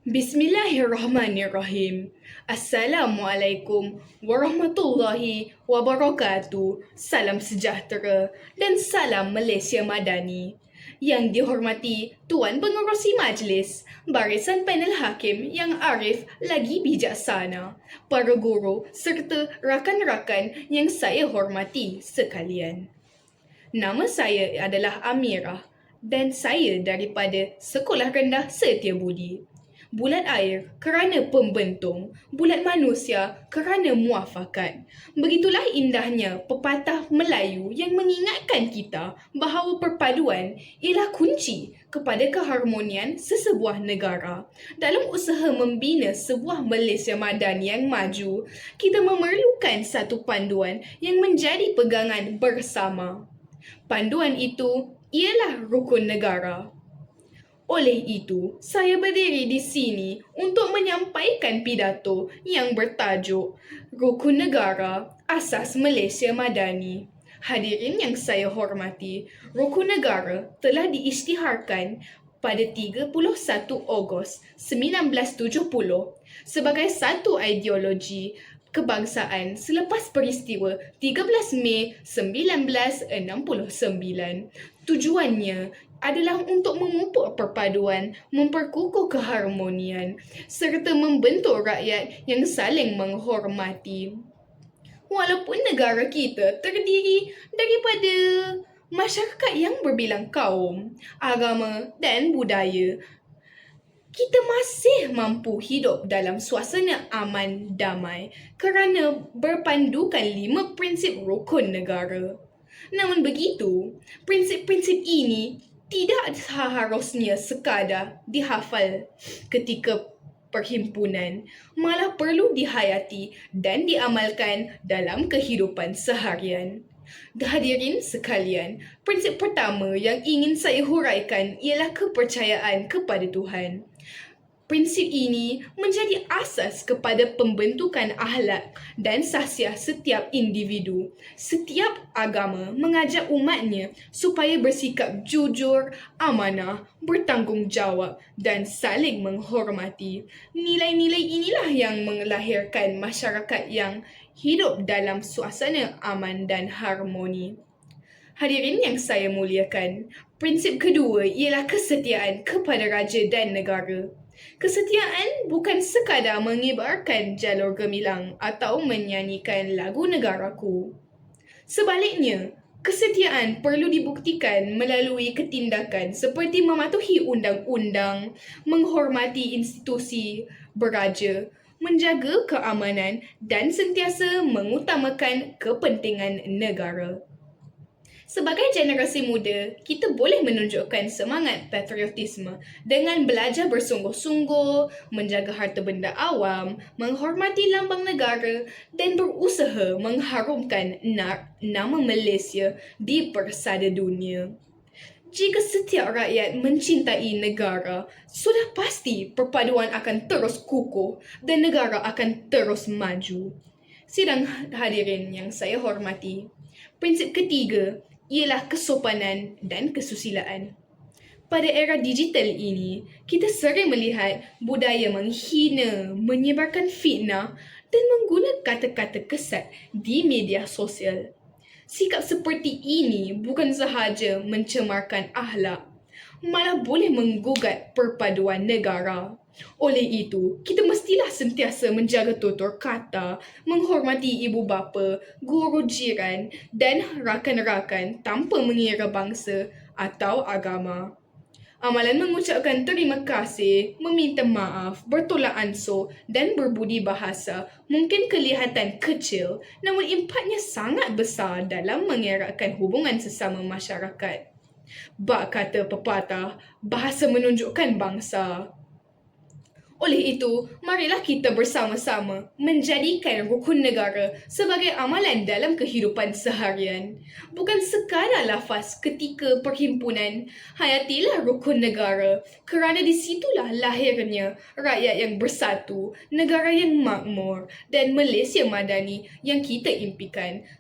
Bismillahirrahmanirrahim. Assalamualaikum warahmatullahi wabarakatuh. Salam sejahtera dan salam Malaysia Madani. Yang dihormati Tuan Pengerusi Majlis, barisan panel hakim yang arif lagi bijaksana, para guru serta rakan-rakan yang saya hormati sekalian. Nama saya adalah Amirah dan saya daripada Sekolah Rendah Setiabudi. Bulat air kerana pembentung, bulat manusia kerana muafakat. Begitulah indahnya pepatah Melayu yang mengingatkan kita bahawa perpaduan ialah kunci kepada keharmonian sesebuah negara. Dalam usaha membina sebuah Malaysia Madani yang maju, kita memerlukan satu panduan yang menjadi pegangan bersama. Panduan itu ialah rukun negara. Oleh itu, saya berdiri di sini untuk menyampaikan pidato yang bertajuk Rukun Negara Asas Malaysia Madani. Hadirin yang saya hormati, Rukun Negara telah diisytiharkan pada 31 Ogos 1970 sebagai satu ideologi kebangsaan selepas peristiwa 13 Mei 1969. Tujuannya adalah untuk memupuk perpaduan, memperkukuh keharmonian serta membentuk rakyat yang saling menghormati. Walaupun negara kita terdiri daripada masyarakat yang berbilang kaum, agama dan budaya, kita masih mampu hidup dalam suasana aman damai kerana berpandukan 5 prinsip rukun negara. Namun begitu, prinsip-prinsip ini tidak seharusnya sekadar dihafal ketika perhimpunan, malah perlu dihayati dan diamalkan dalam kehidupan seharian. Hadirin sekalian, prinsip pertama yang ingin saya huraikan ialah kepercayaan kepada Tuhan. Prinsip ini menjadi asas kepada pembentukan akhlak dan sahsiah setiap individu. Setiap agama mengajak umatnya supaya bersikap jujur, amanah, bertanggungjawab dan saling menghormati. Nilai-nilai inilah yang melahirkan masyarakat yang hidup dalam suasana aman dan harmoni. Hadirin yang saya muliakan, prinsip kedua ialah kesetiaan kepada raja dan negara. Kesetiaan bukan sekadar mengibarkan jalur gemilang atau menyanyikan lagu negaraku. Sebaliknya, kesetiaan perlu dibuktikan melalui ketindakan seperti mematuhi undang-undang, menghormati institusi beraja, menjaga keamanan dan sentiasa mengutamakan kepentingan negara. Sebagai generasi muda, kita boleh menunjukkan semangat patriotisme dengan belajar bersungguh-sungguh, menjaga harta benda awam, menghormati lambang negara dan berusaha mengharumkan nama Malaysia di persada dunia. Jika setiap rakyat mencintai negara, sudah pasti perpaduan akan terus kukuh dan negara akan terus maju. Sidang hadirin yang saya hormati, prinsip ketiga ialah kesopanan dan kesusilaan. Pada era digital ini, kita sering melihat budaya menghina, menyebarkan fitnah dan menggunakan kata-kata kesat di media sosial. Sikap seperti ini bukan sahaja mencemarkan akhlak, malah boleh menggugat perpaduan negara. Oleh itu, kita mestilah sentiasa menjaga tutur kata, menghormati ibu bapa, guru jiran dan rakan-rakan tanpa mengira bangsa atau agama. Amalan mengucapkan terima kasih, meminta maaf, bertolak ansur dan berbudi bahasa mungkin kelihatan kecil, namun impaknya sangat besar dalam mengeratkan hubungan sesama masyarakat. Bak kata pepatah, bahasa menunjukkan bangsa. Oleh itu, marilah kita bersama-sama menjadikan rukun negara sebagai amalan dalam kehidupan seharian. Bukan sekadar lafaz ketika perhimpunan, hayatilah rukun negara kerana di situlah lahirnya rakyat yang bersatu, negara yang makmur dan Malaysia Madani yang kita impikan.